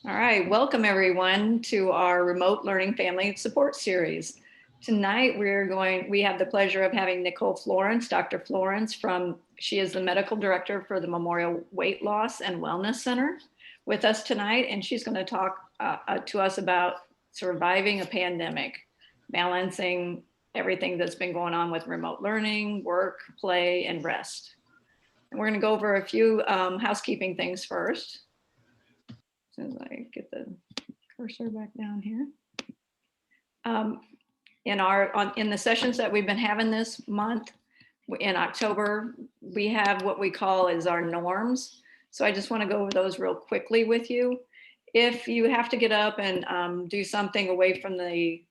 All right, welcome everyone to our remote learning family support series. Tonight we have the pleasure of having Nicole Florence, Dr. Florence she is the medical director for the Memorial Weight Loss and Wellness Center with us tonight, and she's going to talk to us about surviving a pandemic, balancing everything that's been going on with remote learning, work, play, and rest. And we're going to go over a few housekeeping things first. As soon as I get the cursor back down here. In the sessions that we've been having this month, in October, we have what we call as our norms. So I just want to go over those real quickly with you. If you have to get up and do something away from the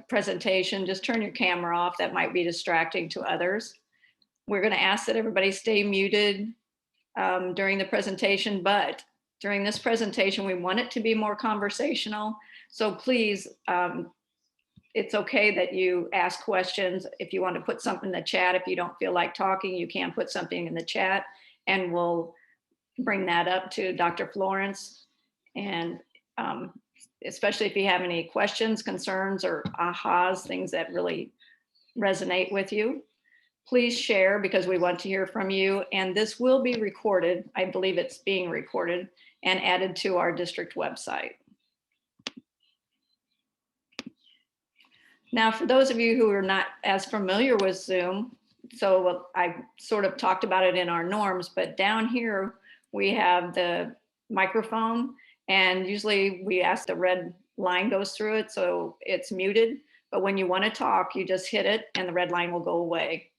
presentation, just turn your camera off. That might be distracting to others. We're going to ask that everybody stay muted during the presentation, but during this presentation, we want it to be more conversational. So please, it's okay that you ask questions. If you want to put something in the chat, if you don't feel like talking, you can put something in the chat and we'll bring that up to Dr. Florence. And especially if you have any questions, concerns, or ahas, things that really resonate with you. Please share because we want to hear from you. And this will be recorded. I believe it's being recorded and added to our district website. Now, for those of you who are not as familiar with Zoom, so I sort of talked about it in our norms, but down here we have the microphone, and usually we ask the red line goes through it, so it's muted. But when you want to talk, you just hit it and the red line will go away.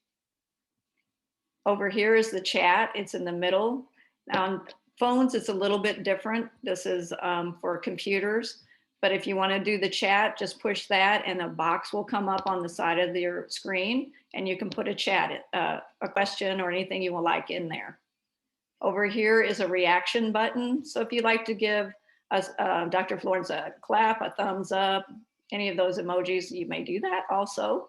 Over here is the chat. It's in the middle. On phones, it's a little bit different. This is for computers. But if you want to do the chat, just push that and a box will come up on the side of your screen and you can put a question or anything you would like in there. Over here is a reaction button. So if you'd like to give us, Dr. Florence a clap, a thumbs up, any of those emojis, you may do that also.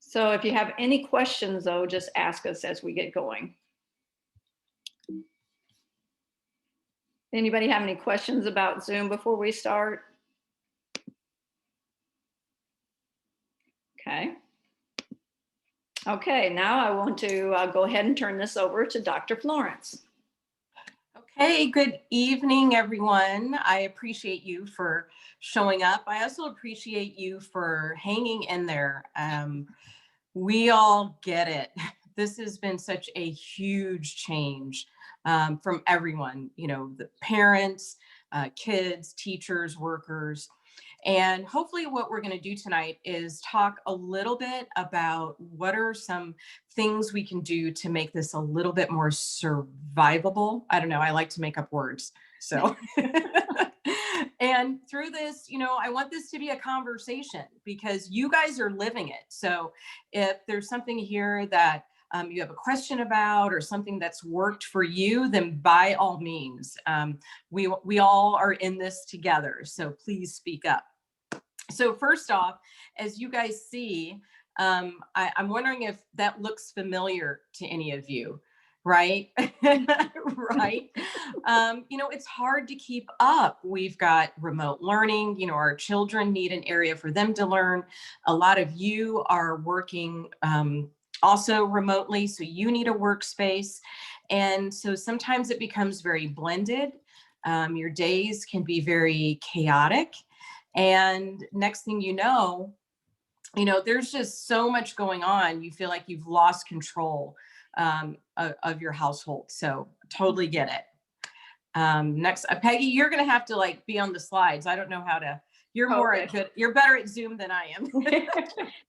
So if you have any questions though, just ask us as we get going. Anybody have any questions about Zoom before we start? Okay, now I want to go ahead and turn this over to Dr. Florence. Okay, good evening, everyone. I appreciate you for showing up. I also appreciate you for hanging in there. We all get it. This has been such a huge change from everyone, you know, the parents, kids, teachers, workers. And hopefully what we're going to do tonight is talk a little bit about what are some things we can do to make this a little bit more survivable. I don't know, I like to make up words. So, and through this, you know, I want this to be a conversation because you guys are living it. So if there's something here that you have a question about or something that's worked for you, then by all means, we all are in this together. So please speak up. So first off, as you guys see, I'm wondering if that looks familiar to any of you, right? Right. You know, it's hard to keep up. We've got remote learning, you know, our children need an area for them to learn. A lot of you are working also remotely, so you need a workspace. And so sometimes it becomes very blended. Your days can be very chaotic. And next thing you know, there's just so much going on. You feel like you've lost control of your household. So totally get it. Next, Peggy, you're going to have to like be on the slides. I don't know how to, you're better at Zoom than I am.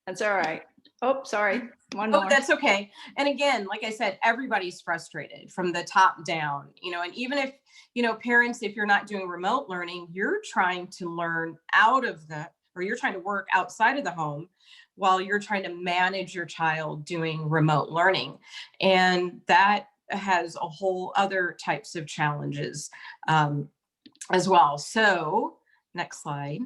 That's all right. Oh, sorry. One more. That's okay. And again, like I said, everybody's frustrated from the top down, you know, and even if, you know, parents, if you're not doing remote learning, you're trying to learn you're trying to work outside of the home while you're trying to manage your child doing remote learning. And that has a whole other types of challenges as well. So next slide.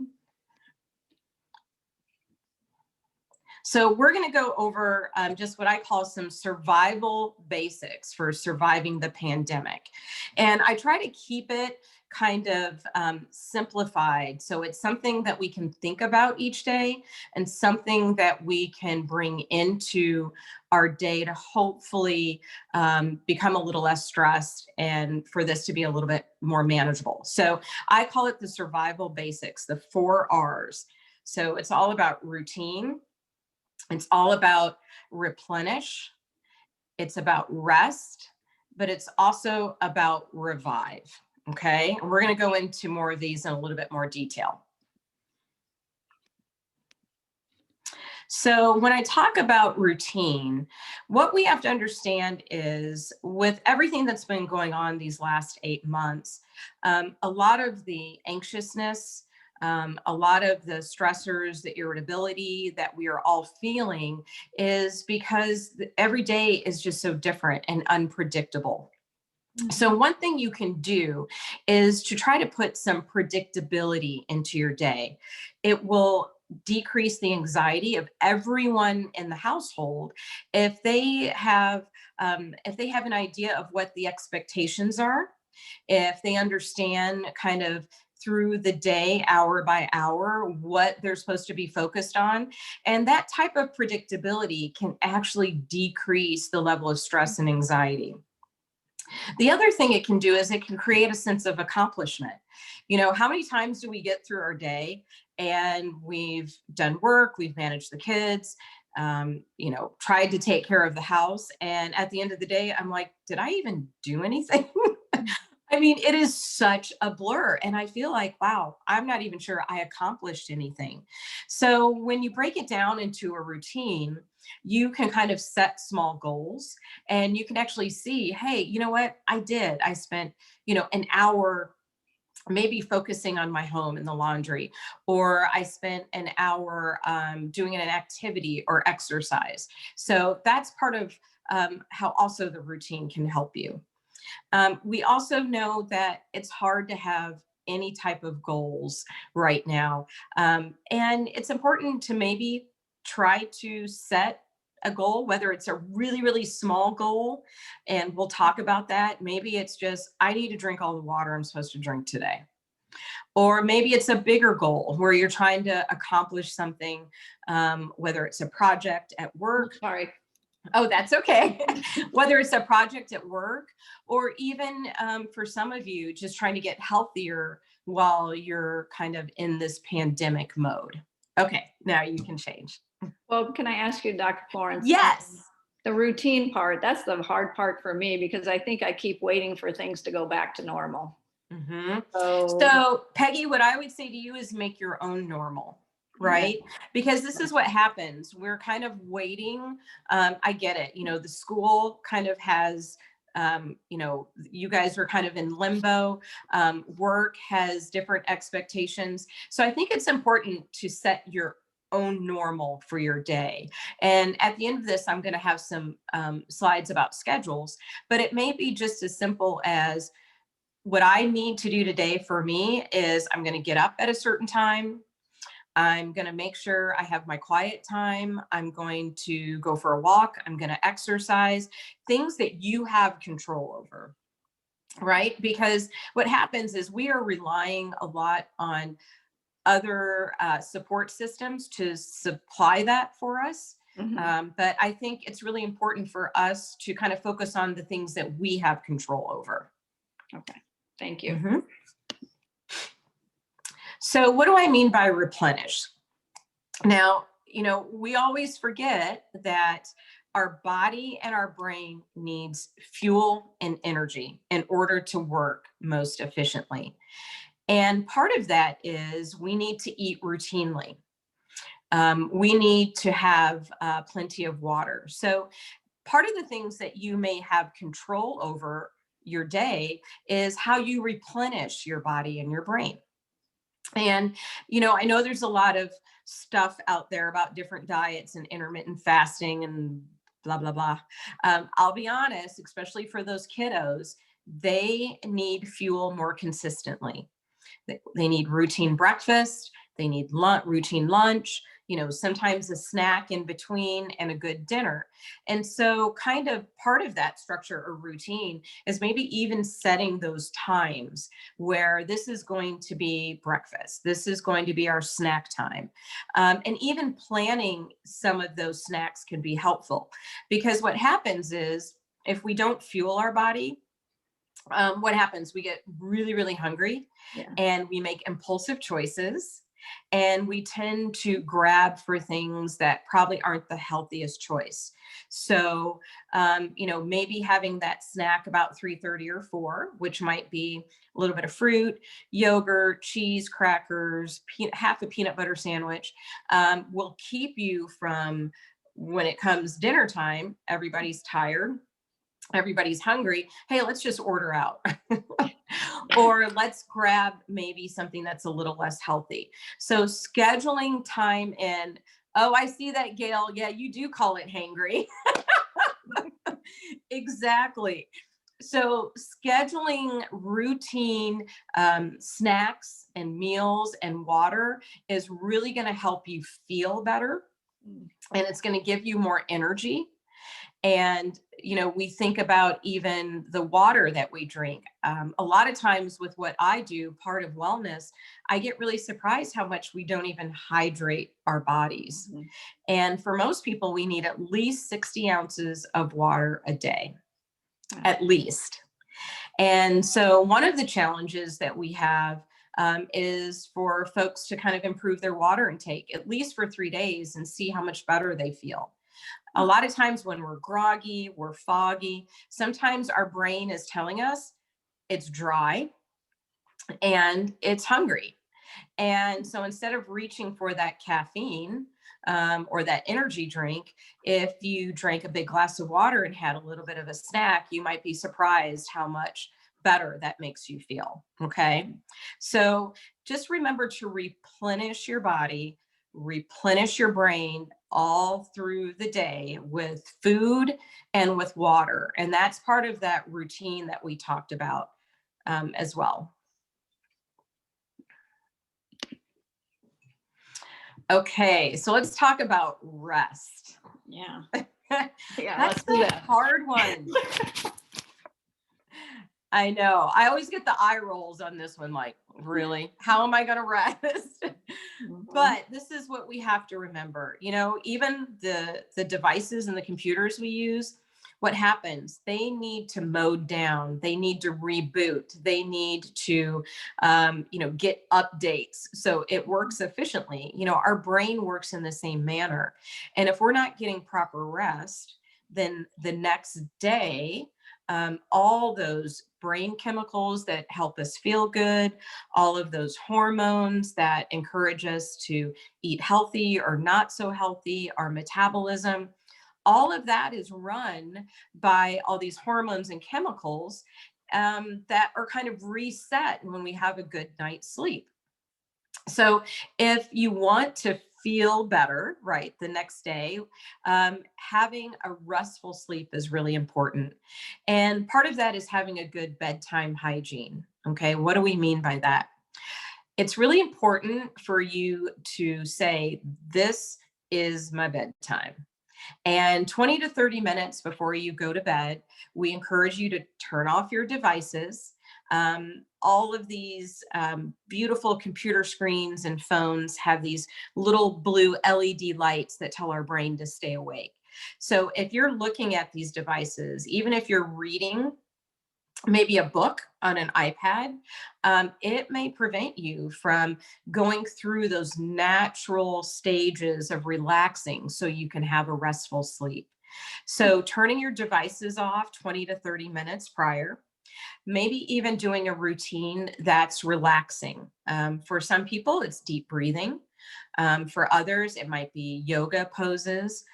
So we're going to go over just what I call some survival basics for surviving the pandemic. And I try to keep it kind of simplified. So it's something that we can think about each day and something that we can bring into our day to hopefully become a little less stressed and for this to be a little bit more manageable. So I call it the survival basics, the 4 R's. So it's all about routine. It's all about replenish. It's about rest, but it's also about revive. Okay. And we're going to go into more of these in a little bit more detail. So when I talk about routine, what we have to understand is with everything that's been going on these last 8 months, a lot of the anxiousness, a lot of the stressors, the irritability that we are all feeling is because every day is just so different and unpredictable. So one thing you can do is to try to put some predictability into your day. It will decrease the anxiety of everyone in the household if they have an idea of what the expectations are, if they understand kind of through the day, hour by hour, what they're supposed to be focused on. And that type of predictability can actually decrease the level of stress and anxiety. The other thing it can do is it can create a sense of accomplishment. You know, how many times do we get through our day and we've done work, we've managed the kids, you know, tried to take care of the house. And at the end of the day, I'm like, did I even do anything? I mean, it is such a blur. And I feel like, wow, I'm not even sure I accomplished anything. So when you break it down into a routine, you can kind of set small goals and you can actually see, hey, you know what? I did. I spent, you know, an hour maybe focusing on my home and the laundry, or I spent an hour doing an activity or exercise. So that's part of how also the routine can help you. We also know that it's hard to have any type of goals right now. And it's important to maybe try to set a goal, whether it's a really, really small goal, and we'll talk about that. Maybe it's just, I need to drink all the water I'm supposed to drink today. Or maybe it's a bigger goal where you're trying to accomplish something, whether it's a project at work. Sorry. Oh, that's okay. Whether it's a project at work or even for some of you, just trying to get healthier while you're kind of in this pandemic mode. Okay, now you can change. Well, can I ask you, Dr. Florence? Yes. The routine part, that's the hard part for me because I think I keep waiting for things to go back to normal. Mm-hmm. So, So, Peggy, what I would say to you is make your own normal. Right? Yeah. Because this is what happens. We're kind of waiting. I get it. You know, the school kind of has, you know, you guys are kind of in limbo. Work has different expectations. So I think it's important to set your own normal for your day. And at the end of this, I'm going to have some slides about schedules, but it may be just as simple as what I need to do today for me is I'm going to get up at a certain time. I'm going to make sure I have my quiet time. I'm going to go for a walk. I'm going to exercise, things that you have control over, right? Because what happens is we are relying a lot on other support systems to supply that for us. But I think it's really important for us to kind of focus on the things that we have control over. Okay, thank you. Mm-hmm. So what do I mean by replenish? Now, you know, we always forget that our body and our brain needs fuel and energy in order to work most efficiently. And part of that is we need to eat routinely. We need to have plenty of water. So part of the things that you may have control over your day is how you replenish your body and your brain. And, you know, I know there's a lot of stuff out there about different diets and intermittent fasting and blah, blah, blah. I'll be honest, especially for those kiddos, they need fuel more consistently. They need routine breakfast. They need routine lunch. sometimes a snack in between and a good dinner. And so kind of part of that structure or routine is maybe even setting those times where this is going to be breakfast, this is going to be our snack time. And even planning some of those snacks can be helpful, because what happens is if we don't fuel our body, what happens? We get really, really hungry, Yeah. and we make impulsive choices, and we tend to grab for things that probably aren't the healthiest choice. So, maybe having that snack about 3:30 or 4, which might be a little bit of fruit, yogurt, cheese, crackers, half a peanut butter sandwich, will keep you from, when it comes dinner time, everybody's tired, everybody's hungry. Hey, let's just order out. Or let's grab maybe something that's a little less healthy. So scheduling time in. Oh, I see that, Gail. Yeah, you do call it hangry. Exactly. So scheduling routine snacks and meals and water is really going to help you feel better, and it's going to give you more energy. And we think about even the water that we drink. A lot of times with what I do, part of wellness, I get really surprised how much we don't even hydrate our bodies. Mhm. And for most people, we need at least 60 ounces of water a day, Wow. at least. And so one of the challenges that we have is for folks to kind of improve their water intake, at least for 3 days, and see how much better they feel. A lot of times when we're groggy, we're foggy, sometimes our brain is telling us it's dry and it's hungry. And so instead of reaching for that caffeine or that energy drink, if you drank a big glass of water and had a little bit of a snack, you might be surprised how much better that makes you feel. Okay. So just remember to replenish your body, replenish your brain all through the day with food and with water. And that's part of that routine that we talked about as well. Okay, so let's talk about rest. Yeah. Yeah. That's Let's do the that. hard one. I know. I always get the eye rolls on this one, like, really? How am I going to rest? Mhm. But this is what we have to remember. Even the devices and the computers we use, what happens? They need to mode down. They need to reboot. They need to, get updates so it works efficiently. Our brain works in the same manner. And if we're not getting proper rest, then the next day, all those brain chemicals that help us feel good, all of those hormones that encourage us to eat healthy or not so healthy, our metabolism, all of that is run by all these hormones and chemicals that are kind of reset when we have a good night's sleep. So if you want to feel better, right, the next day, having a restful sleep is really important. And part of that is having a good bedtime hygiene. Okay, what do we mean by that? It's really important for you to say, this is my bedtime. And 20 to 30 minutes before you go to bed, we encourage you to turn off your devices. All of these beautiful computer screens and phones have these little blue LED lights that tell our brain to stay awake. So if you're looking at these devices, even if you're reading maybe a book on an iPad, it may prevent you from going through those natural stages of relaxing so you can have a restful sleep. So turning your devices off 20 to 30 minutes prior, maybe even doing a routine that's relaxing. For some people, it's deep breathing. For others, it might be yoga poses.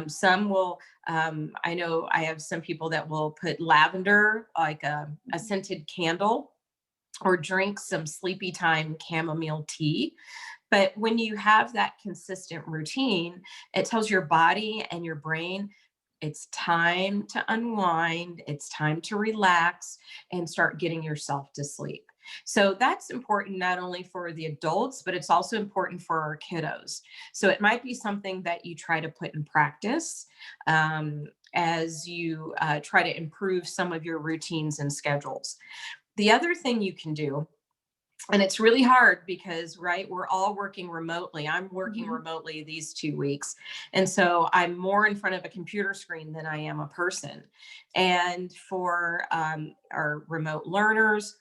Some will, I know I have some people that will put lavender, like a scented candle, or drink some sleepy time chamomile tea. But when you have that consistent routine, it tells your body and your brain it's time to unwind, it's time to relax and start getting yourself to sleep. So that's important not only for the adults, but it's also important for our kiddos. So it might be something that you try to put in practice as you try to improve some of your routines and schedules. The other thing you can do, and it's really hard because, right, we're all working remotely. I'm working remotely these 2 weeks. And so I'm more in front of a computer screen than I am a person. And for our remote learners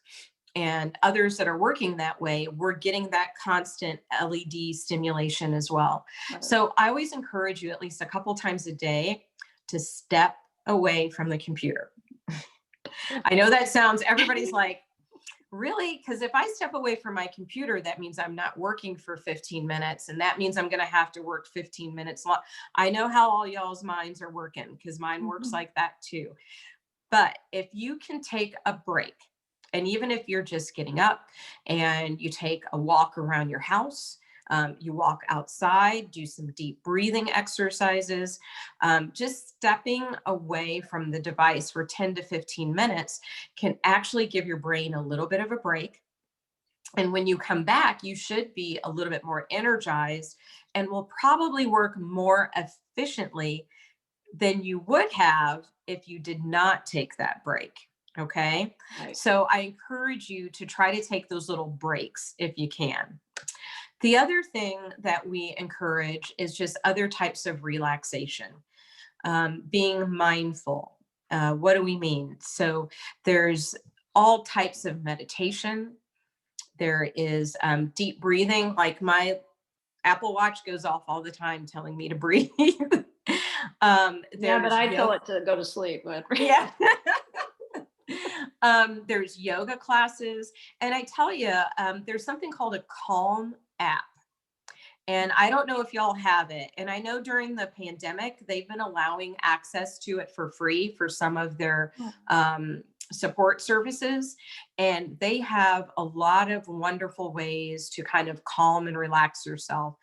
and others that are working that way, we're getting that constant LED stimulation as well. Right. So I always encourage you at least a couple times a day to step away from the computer. I know that sounds, everybody's like, really? Because if I step away from my computer, that means I'm not working for 15 minutes. And that means I'm going to have to work 15 minutes long. I know how all y'all's minds are working because mine works like that too. But if you can take a break, and even if you're just getting up and you take a walk around your house, you walk outside, do some deep breathing exercises, just stepping away from the device for 10 to 15 minutes can actually give your brain a little bit of a break. And when you come back, you should be a little bit more energized and will probably work more efficiently than you would have if you did not take that break. Okay. Right. So I encourage you to try to take those little breaks if you can. The other thing that we encourage is just other types of relaxation, being mindful. What do we mean? So there's all types of meditation. There is deep breathing, like my Apple Watch goes off all the time telling me to breathe. Yeah, but I tell it to go to sleep. But yeah. There's yoga classes. And I tell you, there's something called a Calm app. And I don't know if y'all have it. And I know during the pandemic, they've been allowing access to it for free for some of their support services. And they have a lot of wonderful ways to kind of calm and relax yourself.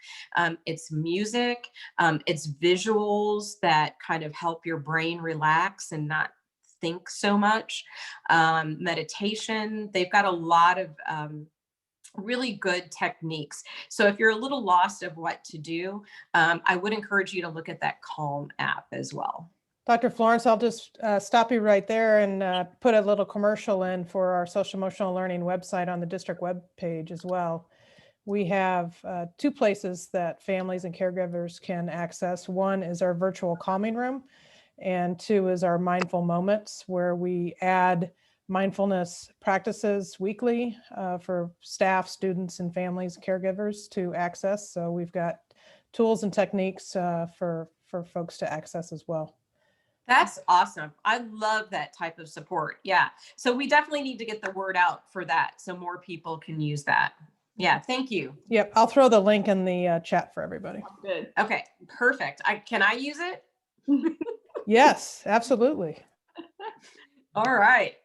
It's music, it's visuals that kind of help your brain relax and not think so much. Meditation, they've got a lot of really good techniques. So if you're a little lost of what to do, I would encourage you to look at that Calm app as well. Dr. Florence, I'll just stop you right there and put a little commercial in for our social emotional learning website on the district web page as well. We have 2 places that families and caregivers can access. One is our virtual calming room, and 2 is our mindful moments, where we add mindfulness practices weekly for staff, students, and families, caregivers to access. So we've got tools and techniques for folks to access as well. That's awesome. I love that type of support. Yeah. So we definitely need to get the word out for that so more people can use that. Yeah. Thank you. Yep. I'll throw the link in the chat for everybody. good. Okay. Perfect. Can I use it? Yes, absolutely. All right.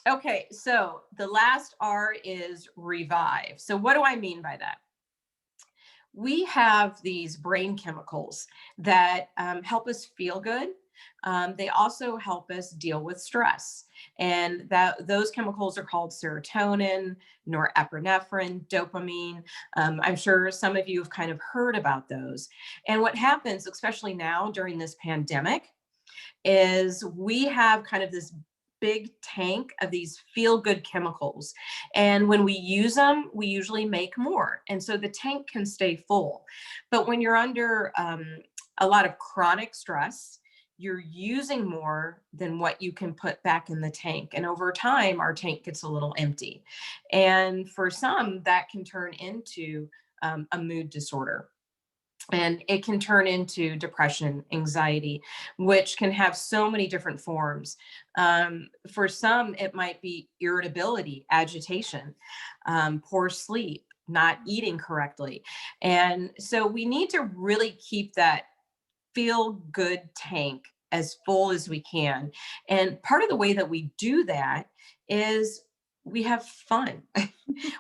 Okay. So the last R is revive. So what do I mean by that? We have these brain chemicals that help us feel good. They also help us deal with stress. And those chemicals are called serotonin, norepinephrine, dopamine. I'm sure some of you have kind of heard about those. And what happens, especially now during this pandemic, is we have kind of this big tank of these feel-good chemicals. And when we use them, we usually make more. And so the tank can stay full. But when you're under a lot of chronic stress, you're using more than what you can put back in the tank. And over time, our tank gets a little empty. And for some, that can turn into a mood disorder. And it can turn into depression, anxiety, which can have so many different forms. For some, it might be irritability, agitation, poor sleep, not eating correctly. And so we need to really keep that feel good tank as full as we can. And part of the way that we do that is we have fun.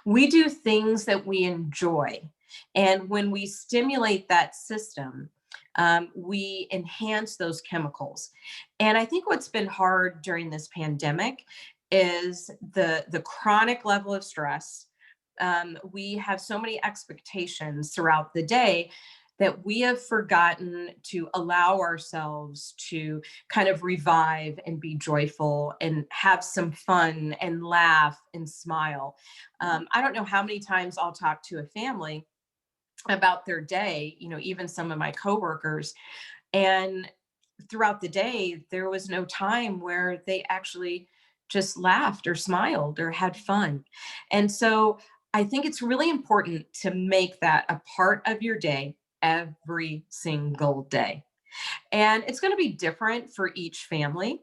We do things that we enjoy. And when we stimulate that system, we enhance those chemicals. And I think what's been hard during this pandemic is the chronic level of stress. We have so many expectations throughout the day that we have forgotten to allow ourselves to kind of revive and be joyful and have some fun and laugh and smile. I don't know how many times I'll talk to a family about their day, you know, even some of my coworkers, and throughout the day, there was no time where they actually just laughed or smiled or had fun. And so I think it's really important to make that a part of your day every single day. And it's going to be different for each family.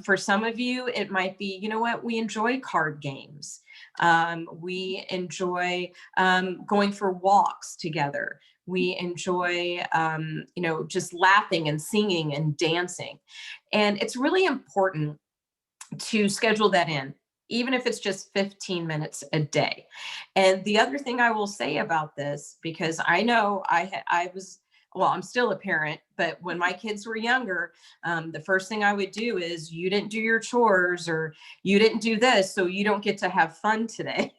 For some of you, it might be, you know what, we enjoy card games. We enjoy going for walks together. We enjoy, you know, just laughing and singing and dancing. And it's really important to schedule that in, even if it's just 15 minutes a day. And the other thing I will say about this, because I know I was, well, I'm still a parent, but when my kids were younger, the first thing I would do is, you didn't do your chores, or you didn't do this, so you don't get to have fun today.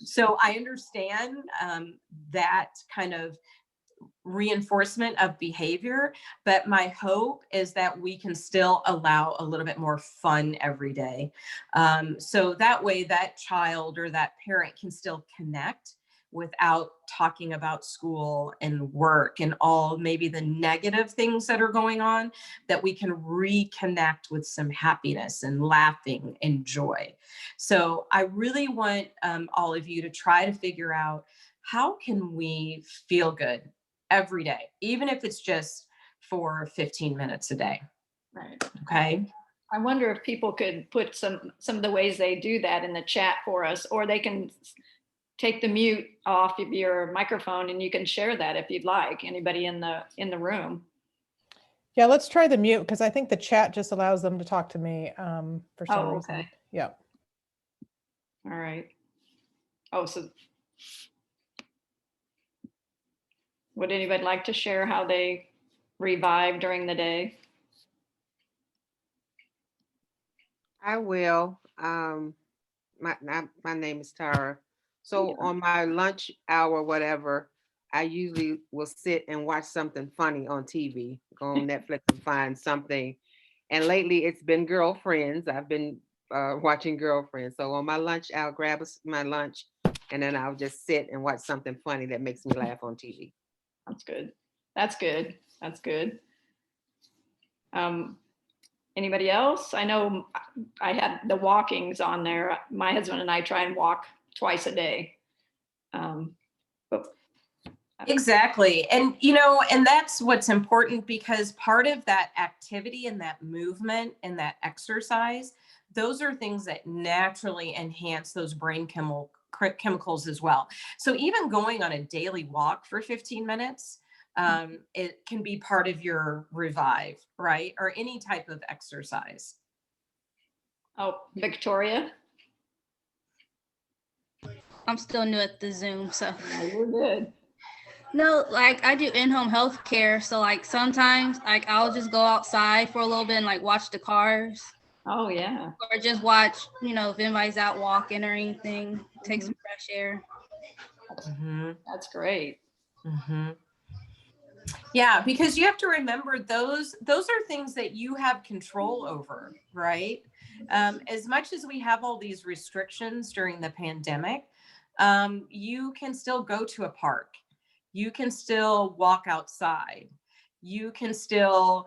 So I understand that kind of reinforcement of behavior, but my hope is that we can still allow a little bit more fun every day. So that way that child or that parent can still connect without talking about school and work and all maybe the negative things that are going on, that we can reconnect with some happiness and laughing and joy. So I really want all of you to try to figure out, how can we feel good every day, even if it's just for 15 minutes a day. Right. Okay. I wonder if people could put some of the ways they do that in the chat for us, or they can take the mute off of your microphone and you can share that if you'd like, anybody in the room. Yeah, let's try the mute, because I think the chat just allows them to talk to me for some reason. Okay. Yeah. All right. Oh, so would anybody like to share how they revive during the day? I will. My name is Tara. So on my lunch hour, whatever, I usually will sit and watch something funny on TV, go on Netflix and find something. And lately it's been Girlfriends. I've been watching Girlfriends. So on my lunch, I'll grab my lunch, and then I'll just sit and watch something funny that makes me laugh on TV. That's good. That's good. That's good. Anybody else? I know I had the walkings on there. My husband and I try and walk twice a day. But Exactly. And, you know, and that's what's important, because part of that activity and that movement and that exercise, those are things that naturally enhance those brain chemicals as well. So even going on a daily walk for 15 minutes, it can be part of your revive, right? Or any type of exercise. oh, Victoria, I'm still new at the Zoom, so you're good. no, like I do in-home healthcare, so like sometimes like I'll just go outside for a little bit and like watch the cars, Oh yeah. or just watch, you know, if anybody's out walking or anything, take some fresh air. That's great. Yeah, because you have to remember those are things that you have control over, right? As much as we have all these restrictions during the pandemic, you can still go to a park. You can still walk outside. You can still,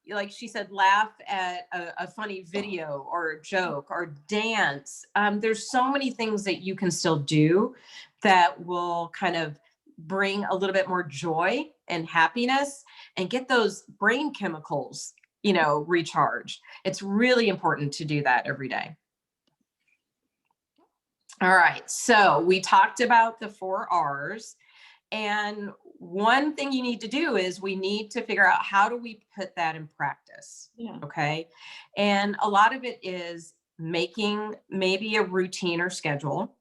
like she said, laugh at a funny video or a joke or dance. There's so many things that you can still do that will kind of bring a little bit more joy and happiness and get those brain chemicals, you know, recharged. It's really important to do that every day. All right, so we talked about the 4 R's, and one thing you need to do is we need to figure out, how do we put that in practice? Yeah. Okay. And a lot of it is making maybe a routine or schedule.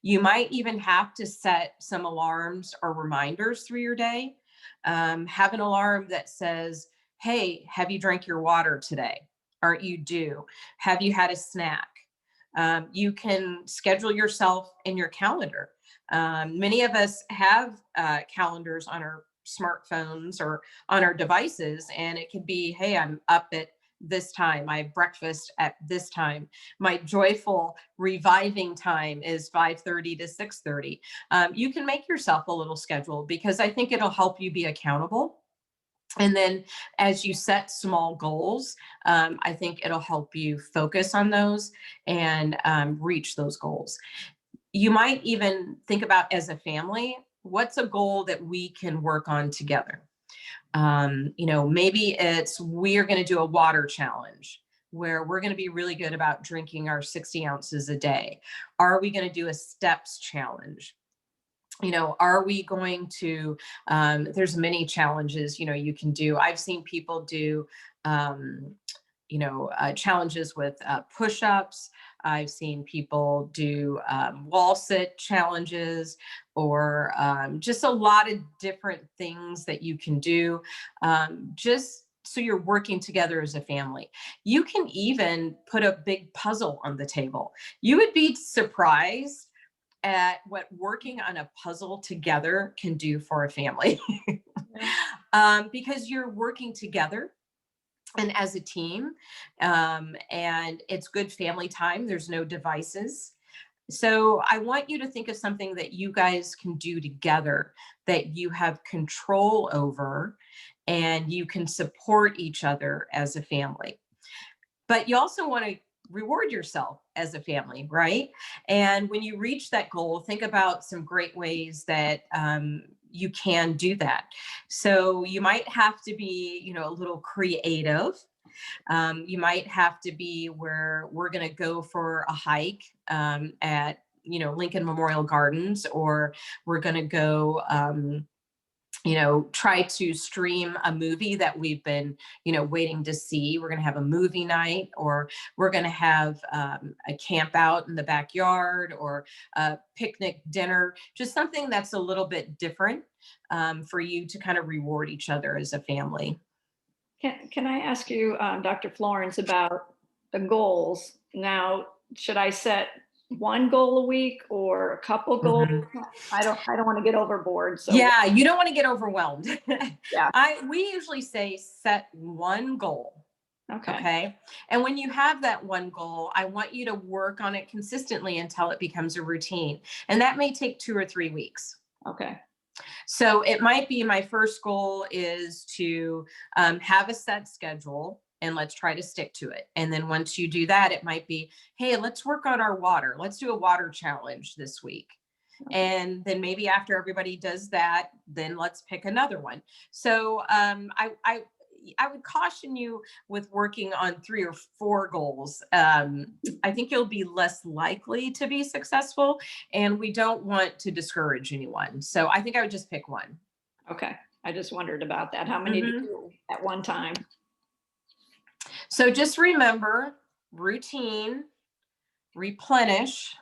You might even have to set some alarms or reminders through your day. Have an alarm that says, hey, have you drank your water today? Aren't you due? Have you had a snack? You can schedule yourself in your calendar. Many of us have calendars on our smartphones or on our devices, and it could be, hey, I'm up at this time. I have breakfast at this time. My joyful reviving time is 5:30 to 6:30. You can make yourself a little schedule, because I think it'll help you be accountable. And then as you set small goals, I think it'll help you focus on those and reach those goals. You might even think about, as a family, what's a goal that we can work on together? Maybe it's, we are going to do a water challenge where we're going to be really good about drinking our 60 ounces a day. Are we going to do a steps challenge? Are we going to, there's many challenges, you can do. I've seen people do, challenges with push-ups. I've seen people do wall sit challenges, or just a lot of different things that you can do, just so you're working together as a family. You can even put a big puzzle on the table. You would be surprised at what working on a puzzle together can do for a family. Because you're working together and as a team, and it's good family time. There's no devices. So I want you to think of something that you guys can do together that you have control over, and you can support each other as a family. But you also want to reward yourself as a family, right? And when you reach that goal, think about some great ways that you can do that. So you might have to be, a little creative. You might have to be where we're going to go for a hike at, Lincoln Memorial Gardens, or we're going to go, try to stream a movie that we've been, waiting to see. We're going to have a movie night, or we're going to have a camp out in the backyard, or a picnic dinner, just something that's a little bit different for you to kind of reward each other as a family. Can I ask you, Dr. Florence, about the goals? Now, should I set one goal a week or a couple goals? Mm-hmm. I don't want to get overboard. So yeah, you don't want to get overwhelmed. Yeah. We usually say set one goal. Okay. Okay. And when you have that one goal, I want you to work on it consistently until it becomes a routine. And that may take 2 or 3 weeks. Okay. So it might be, my first goal is to have a set schedule, and let's try to stick to it. And then once you do that, it might be, hey, let's work on our water. Let's do a water challenge this week. And then maybe after everybody does that, then let's pick another one. So I would caution you with working on 3 or 4 goals. I think you'll be less likely to be successful, and we don't want to discourage anyone. So I think I would just pick one. Okay. I just wondered about that. How many do you do at one time? So just remember: routine, replenish,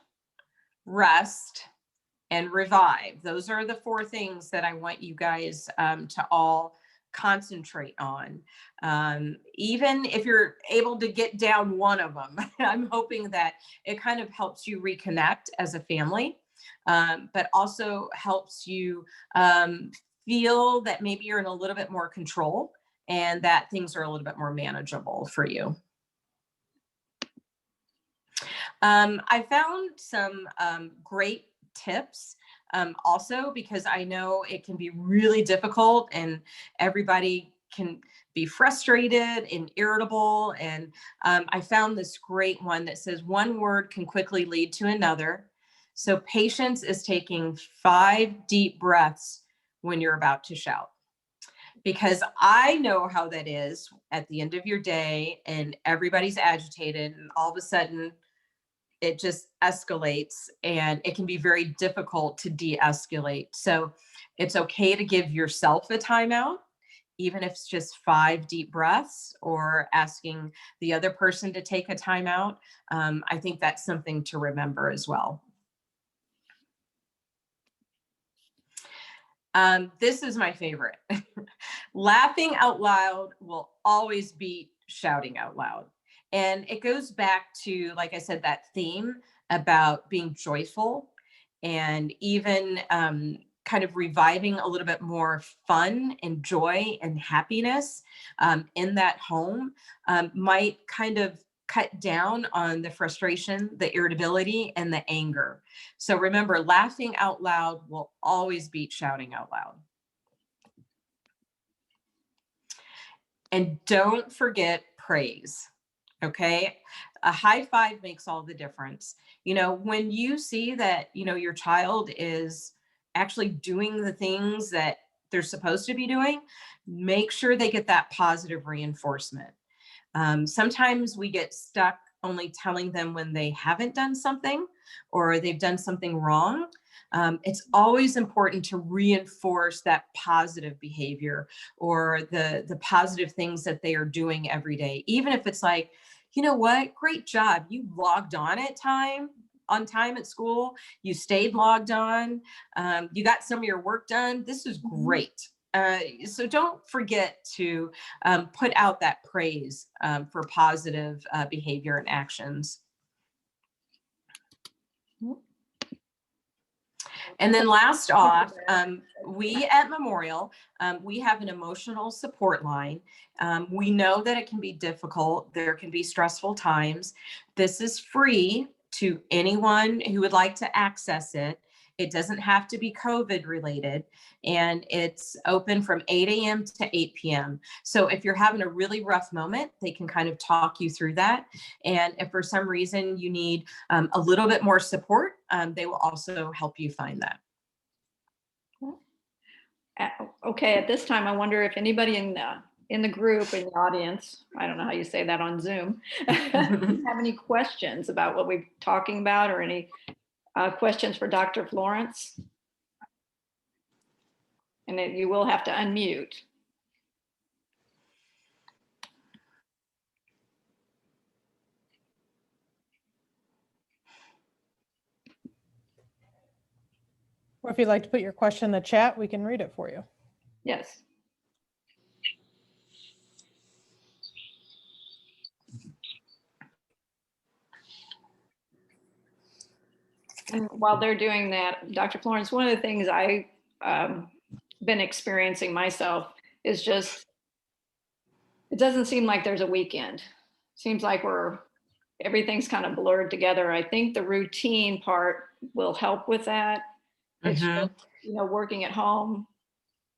rest, and revive. Those are the 4 things that I want you guys to all concentrate on. Even if you're able to get down one of them, I'm hoping that it kind of helps you reconnect as a family, but also helps you feel that maybe you're in a little bit more control, and that things are a little bit more manageable for you. I found some great tips also, because I know it can be really difficult, and everybody can be frustrated and irritable. And I found this great one that says one word can quickly lead to another. So patience is taking 5 deep breaths when you're about to shout. Because I know how that is at the end of your day, and everybody's agitated, and all of a sudden it just escalates, and it can be very difficult to de-escalate. So it's okay to give yourself a timeout, even if it's just 5 deep breaths, or asking the other person to take a timeout. I think that's something to remember as well. This is my favorite. Laughing out loud will always beat shouting out loud. And it goes back to, like I said, that theme about being joyful and even kind of reviving a little bit more fun and joy and happiness in that home might kind of cut down on the frustration, the irritability, and the anger. So remember, laughing out loud will always beat shouting out loud. And don't forget praise. Okay. A high five makes all the difference. You know, when you see that, you know, your child is actually doing the things that they're supposed to be doing, make sure they get that positive reinforcement. Sometimes we get stuck only telling them when they haven't done something or they've done something wrong. It's always important to reinforce that positive behavior or the positive things that they are doing every day. Even if it's like, you know what, great job. You logged on time at school. You stayed logged on. You got some of your work done. This is great. So don't forget to put out that praise for positive behavior and actions. And then last off, we at Memorial, we have an emotional support line. We know that it can be difficult. There can be stressful times. This is free to anyone who would like to access it. It doesn't have to be COVID related, and it's open from 8 a.m. to 8 p.m. So if you're having a really rough moment, they can kind of talk you through that. And if for some reason you need a little bit more support, they will also help you find that. Okay, at this time, I wonder if anybody in the group, in the audience, I don't know how you say that on Zoom, have any questions about what we're talking about, or any questions for Dr. Florence? And you will have to unmute. Or if you'd like to put your question in the chat, we can read it for you. Yes. And while they're doing that, Dr. Florence, one of the things I've been experiencing myself is just, it doesn't seem like there's a weekend. Seems like everything's kind of blurred together. I think the routine part will help with that. It's just, you know, working at home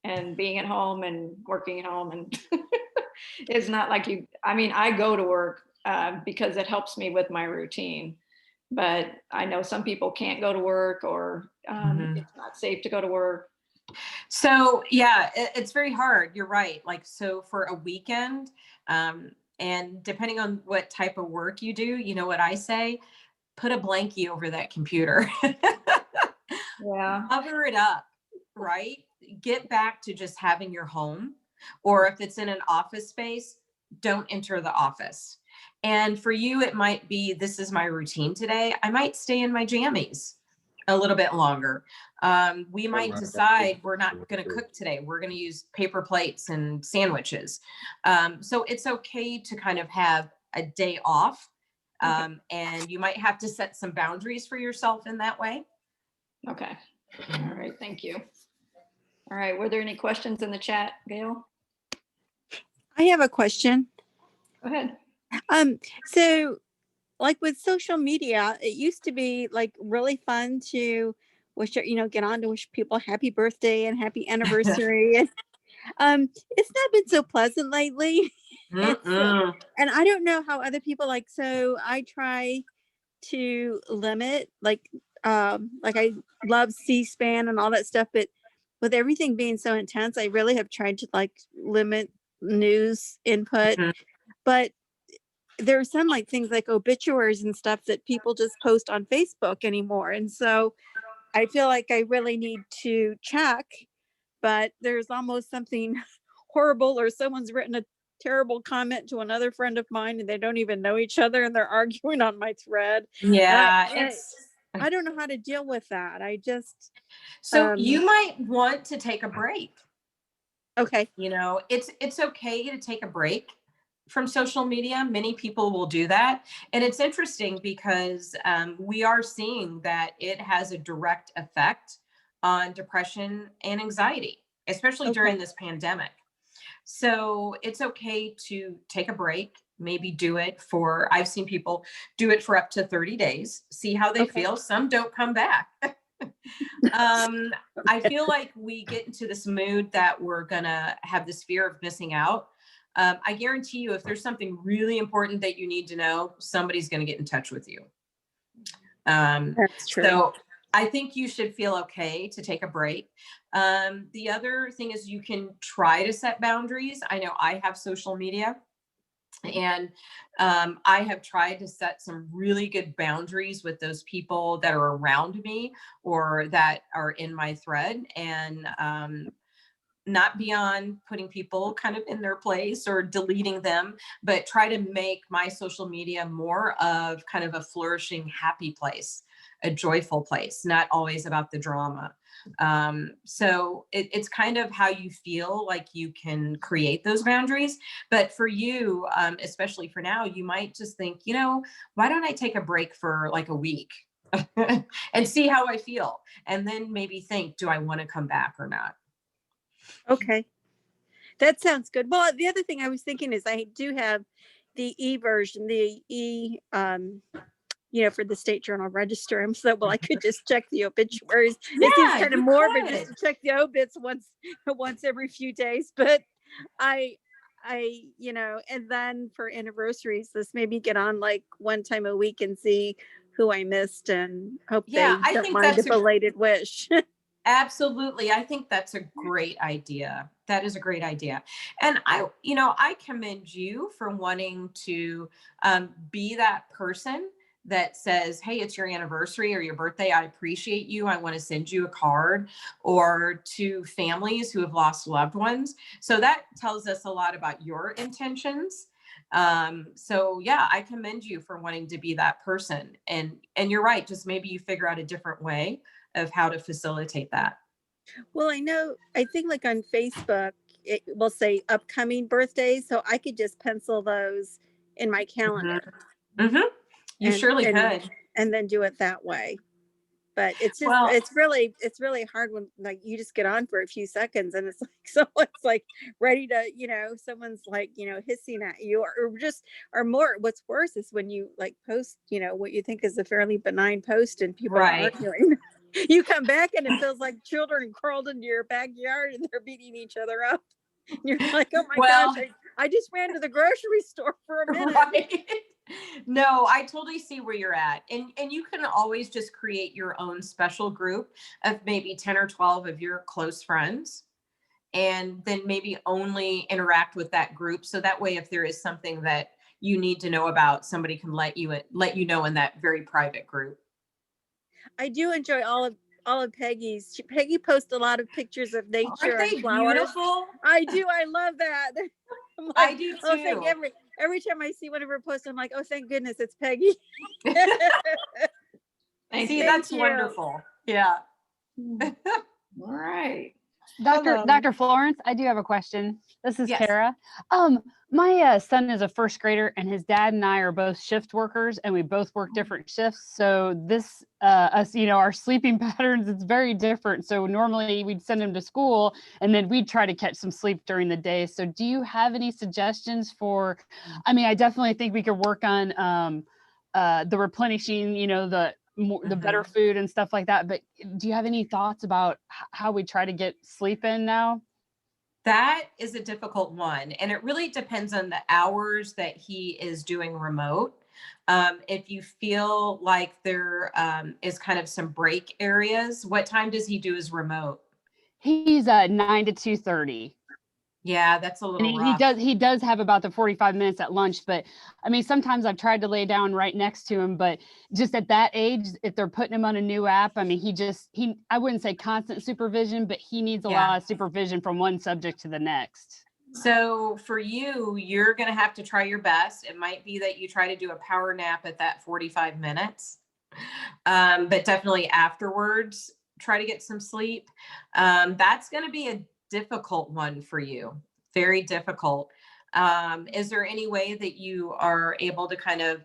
and being at home and working at home, and it's not like I mean, I go to work because it helps me with my routine, but I know some people can't go to work, or it's not safe to go to work. So yeah, it's very hard. You're right. Like, so for a weekend, and depending on what type of work you do, you know what I say, put a blankie over that computer. Yeah. Cover it up, right? Get back to just having your home, or if it's in an office space, don't enter the office. And for you, it might be, this is my routine today. I might stay in my jammies a little bit longer. We might decide we're not going to cook today. We're going to use paper plates and sandwiches. So it's okay to kind of have a day off. And you might have to set some boundaries for yourself in that way. Okay. All right. Thank you. All right. Were there any questions in the chat, Gail? I have a question. Go ahead. So like with social media, it used to be like really fun to wish, get on to wish people happy birthday and happy anniversary. And it's not been so pleasant lately. And I don't know how other people so I try to limit, like I love C-SPAN and all that stuff, but with everything being so intense, I really have tried to limit news input. But there are some things like obituaries and stuff that people just post on Facebook anymore. And so I feel like I really need to check, but there's almost something horrible, or someone's written a terrible comment to another friend of mine and they don't even know each other and they're arguing on my thread. Yeah. I don't know how to deal with that. So you might want to take a break. Okay. It's okay to take a break. from social media. Many people will do that. And it's interesting because we are seeing that it has a direct effect on depression and anxiety, especially during Okay. this pandemic. So it's okay to take a break, maybe do it for, I've seen people do it for up to 30 days, see how they Okay. feel. Some don't come back. I feel like we get into this mood that we're gonna have this fear of missing out. I guarantee you, if there's something really important that you need to know, somebody's gonna get in touch with you. That's true. So I think you should feel okay to take a break. The other thing is you can try to set boundaries. I know I have social media, and I have tried to set some really good boundaries with those people that are around me or that are in my thread, and not beyond putting people kind of in their place or deleting them, but try to make my social media more of kind of a flourishing, happy place, a joyful place, not always about the drama. So it's kind of how you feel like you can create those boundaries. But for you, especially for now, you might just think, you know, why don't I take a break for like a week and see how I feel? And then maybe think, do I want to come back or not? Okay. That sounds good. Well, the other thing I was thinking is I do have the version, for the State Journal Register. And so, well, I could just check the obituaries. It seems Yeah, kind of you morbid could. just to check the obits once every few days. But I, and then for anniversaries, let's maybe get on like one time a week and see who I missed and hope Yeah, they I don't think mind a that's belated wish. absolutely. I think that's a great idea. That is a great idea. And I commend you for wanting to be that person that says, hey, it's your anniversary or your birthday. I appreciate you. I want to send you a card, or to families who have lost loved ones. So that tells us a lot about your intentions. So yeah, I commend you for wanting to be that person. And you're right. Just maybe you figure out a different way of how to facilitate that. Well, I think like on Facebook, it will say upcoming birthdays. So I could just pencil those in my calendar Mm-hmm. You and, surely and, could. and then do it that way. But Well, it's really hard when like you just get on for a few seconds and it's like someone's like ready to, someone's like, hissing at you or more. What's worse is when you like post, what you think is a fairly benign post and people are right. arguing. You come back and it feels like children crawled into your backyard and they're beating each other up. And you're like, oh my Well, gosh, I just ran to the grocery store for a minute. right. No, I totally see where you're at. And you can always just create your own special group of maybe 10 or 12 of your close friends, and then maybe only interact with that group. So that way, if there is something that you need to know about, somebody can let you know in that very private group. I do enjoy all of Peggy's. Peggy posts a lot of pictures of nature Aren't and they flowers. beautiful? I do. I love that. I'm like, I do oh, too. every time I see one of her posts, I'm like, oh, thank goodness it's Peggy. See, you. that's you. wonderful. Yeah. All right. Dr. Florence, I do have a question. This is Yes. Kara. My son is a first grader, and his dad and I are both shift workers, and we both work different shifts. So this, our sleeping patterns, it's very different. So normally we'd send him to school, and then we'd try to catch some sleep during the day. So do you have any suggestions for? I mean, I definitely think we could work on the replenishing, the better food and stuff like that. But do you have any thoughts about how we try to get sleep in now? That is a difficult one. And it really depends on the hours that he is doing remote. If you feel like there is kind of some break areas, what time does he do his remote? He's 9 to 2:30. Yeah, that's a And little rough. he does have about the 45 minutes at lunch, but I mean, sometimes I've tried to lay down right next to him, but just at that age, if they're putting him on a new app, I mean, I wouldn't say constant supervision, but he needs a lot of supervision from one subject to the next. So for you, you're going to have to try your best. It might be that you try to do a power nap at that 45 minutes, but definitely afterwards, try to get some sleep. That's going to be a difficult one for you. Very difficult. Is there any way that you are able to kind of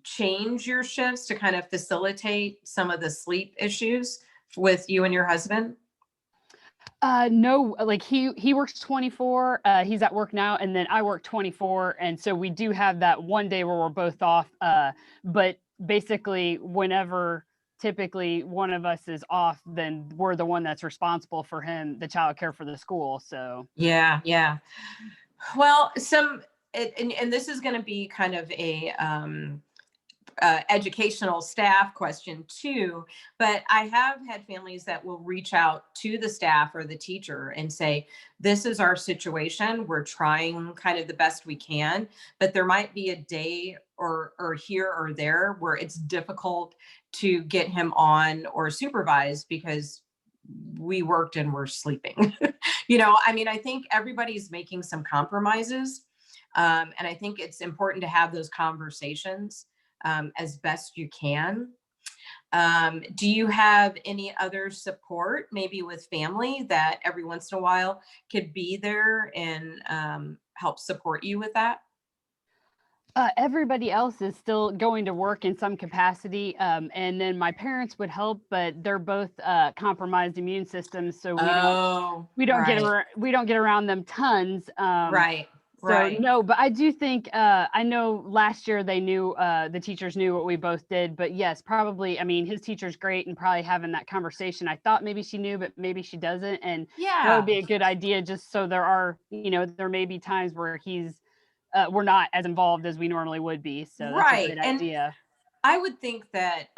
change your shifts to kind of facilitate some of the sleep issues with you and your husband? No, like he works 24, he's at work now, and then I work 24. And so we do have that one day where we're both off. But basically whenever typically one of us is off, then we're the one that's responsible for the childcare for the school. So Yeah, yeah. Well, and this is going to be kind of a educational staff question too, but I have had families that will reach out to the staff or the teacher and say, this is our situation. We're trying kind of the best we can, but there might be a day or here or there where it's difficult to get him on or supervised because we worked and we're sleeping. I mean, I think everybody's making some compromises. And I think it's important to have those conversations as best you can. Do you have any other support, maybe with family, that every once in a while could be there and help support you with that? everybody else is still going to work in some capacity. And then my parents would help, but they're both compromised immune systems. So we don't get around them tons. Right. So Right. no, but I do think I know last year they knew the teachers knew what we both did, but yes, probably. I mean, his teacher's great, and probably having that conversation. I thought maybe she knew, but maybe she doesn't, and that would be a good idea. Just so there may be times where we're not as involved as we normally would be. So that's a great idea. I would think that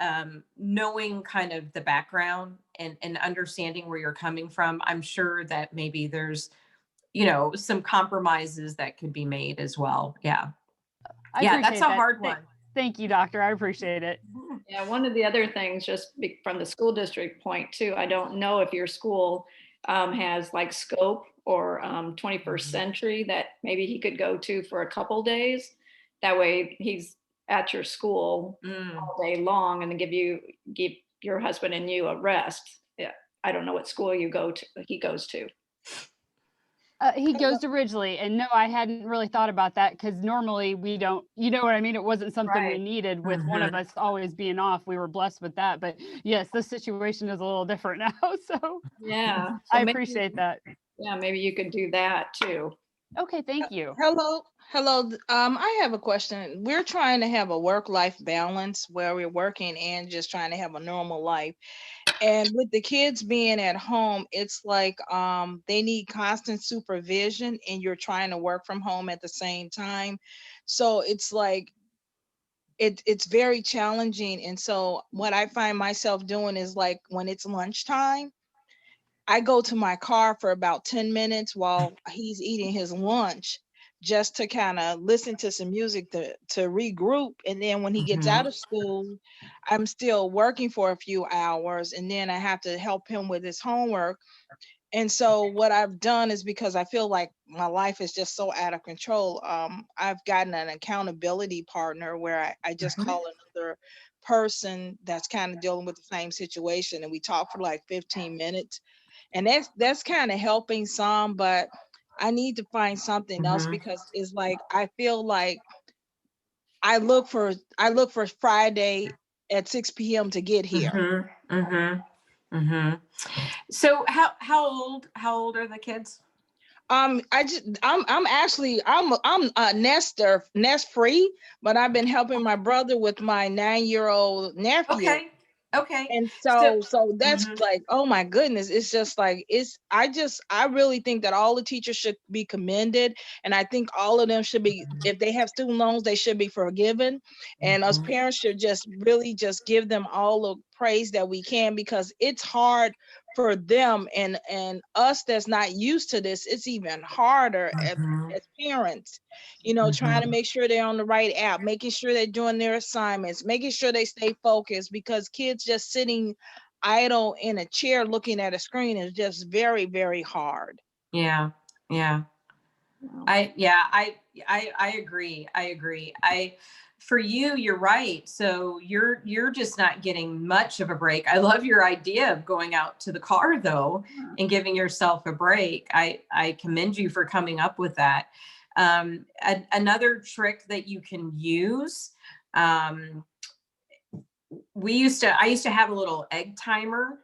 knowing kind of the background and understanding where you're coming from, I'm sure that maybe there's some compromises that could be made as well. Yeah. That's a hard one. Thank you, doctor. I appreciate it. Yeah, one of the other things, just from the school district point too, I don't know if your school has like scope or 21st century that maybe he could go to for a couple days. That way he's at your school all day long and then give your husband and you a rest. Yeah, I don't know what school he goes to. He goes to Ridgely, and no, I hadn't really thought about that because normally we don't, you know what I mean? It wasn't something we needed with one of us always being off. We were blessed with that, but yes, this situation is a little different now. So yeah, I appreciate that. Yeah, maybe you could do that too. Okay, thank you. Hello. I have a question. We're trying to have a work-life balance where we're working and just trying to have a normal life. And with the kids being at home, it's like they need constant supervision and you're trying to work from home at the same time. So it's like it's very challenging. And so what I find myself doing is like when it's lunchtime, I go to my car for about 10 minutes while he's eating his lunch just to kind of listen to some music to regroup. And then when he gets out of school, I'm still working for a few hours and then I have to help him with his homework. And so what I've done is because I feel like my life is just so out of control, I've gotten an accountability partner where I just call another person that's kind of dealing with the same situation and we talk for like 15 minutes. And that's kind of helping some, but I need to find something else because it's like I feel like I look for Friday at 6 p.m. to get here. So how old are the kids? I'm a nest free, but I've been helping my brother with my 9-year-old nephew. Okay. And so that's like, oh my goodness, it's just like, I really think that all the teachers should be commended. And I think all of them should be, if they have student loans, they should be forgiven. And us parents should just really just give them all the praise that we can, because it's hard for them and us that's not used to this. It's even harder as parents, trying to make sure they're on the right app, making sure they're doing their assignments, making sure they stay focused, because kids just sitting idle in a chair looking at a screen is just very, very hard. Yeah. I agree. For you, you're right. So you're just not getting much of a break. I love your idea of going out to the car though and giving yourself a break. I commend you for coming up with that. Another trick that you can use, I used to have a little egg timer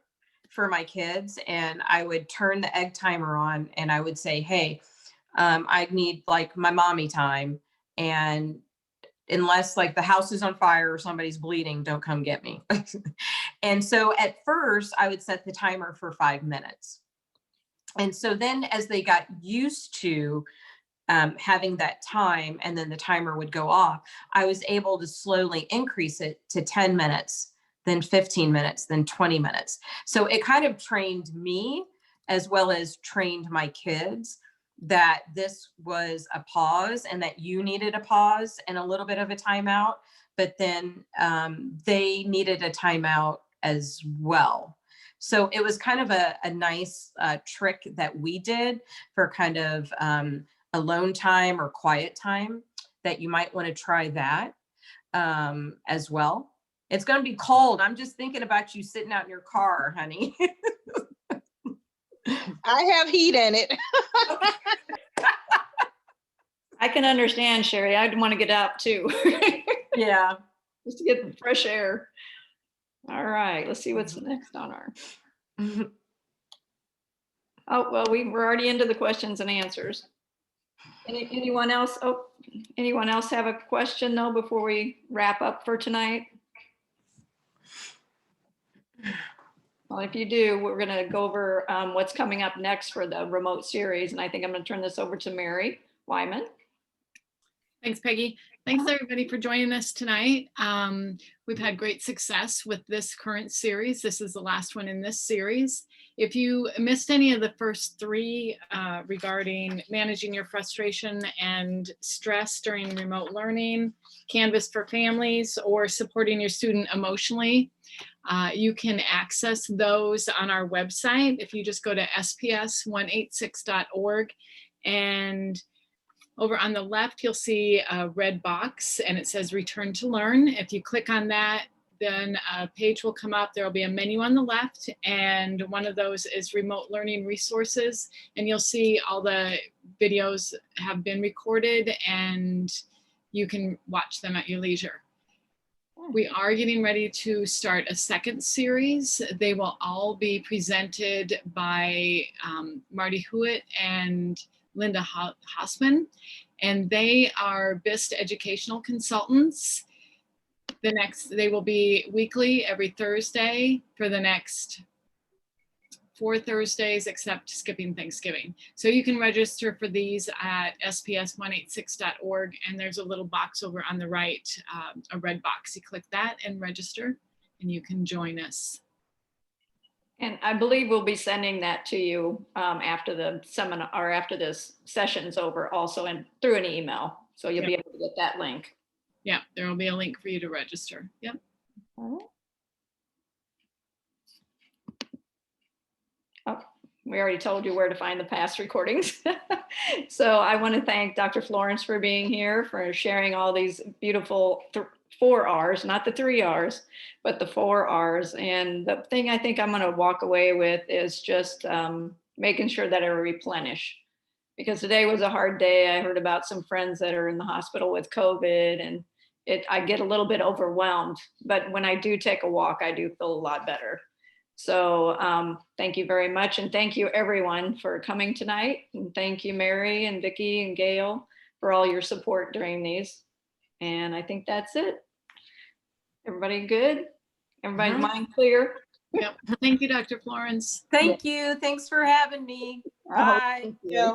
for my kids, and I would turn the egg timer on and I would say, hey, I need like my mommy time. And unless like the house is on fire or somebody's bleeding, don't come get me. And so at first I would set the timer for 5 minutes. And so then as they got used to having that time and then the timer would go off, I was able to slowly increase it to 10 minutes, then 15 minutes, then 20 minutes. So it kind of trained me as well as trained my kids that this was a pause and that you needed a pause and a little bit of a timeout, but then they needed a timeout as well. So it was kind of a nice trick that we did for kind of alone time or quiet time, that you might want to try that as well. It's going to be cold. I'm just thinking about you sitting out in your car, honey. I have heat in it. I can understand, Sherry. I'd want to get out too. Yeah. Just to get the fresh air. All right, let's see what's next on our. Oh, well, we're already into the questions and answers. Anyone else? Oh, anyone else have a question though before we wrap up for tonight? Well, if you do, we're going to go over what's coming up next for the remote series. And I think I'm going to turn this over to Mary Wyman. Thanks, Peggy. Thanks everybody for joining us tonight. We've had great success with this current series. This is the last one in this series. If you missed any of the first three regarding managing your frustration and stress during remote learning, Canvas for families, or supporting your student emotionally, you can access those on our website. If you just go to sps186.org, and over on the left, you'll see a red box and it says Return to Learn. If you click on that, then a page will come up. There will be a menu on the left, and one of those is Remote Learning Resources. And you'll see all the videos have been recorded and you can watch them at your leisure. We are getting ready to start a second series. They will all be presented by Marty Hewitt and Linda Hausman, and they are BIST educational consultants. They will be weekly every Thursday for the next 4 Thursdays, except skipping Thanksgiving. So you can register for these at sps186.org, and there's a little box over on the right, a red box. You click that and register, and you can join us. And I believe we'll be sending that to you after the seminar or after this session's over also, and through an email. So you'll be able to get that link. Yeah, there will be a link for you to register. Yep. Oh, we already told you where to find the past recordings. So I want to thank Dr. Florence for being here, for sharing all these beautiful 4 R's, not the 3 R's, but the 4 R's. And the thing I think I'm going to walk away with is just making sure that I replenish. Because today was a hard day. I heard about some friends that are in the hospital with COVID, and I get a little bit overwhelmed. But when I do take a walk, I do feel a lot better. So thank you very much. And thank you everyone for coming tonight. And thank you, Mary and Vicki and Gail, for all your support during these. And I think that's it. Everybody good? Everybody's mind clear? Yep. Thank you, Dr. Florence. Thank you. Thanks for having me. Bye. Thank you.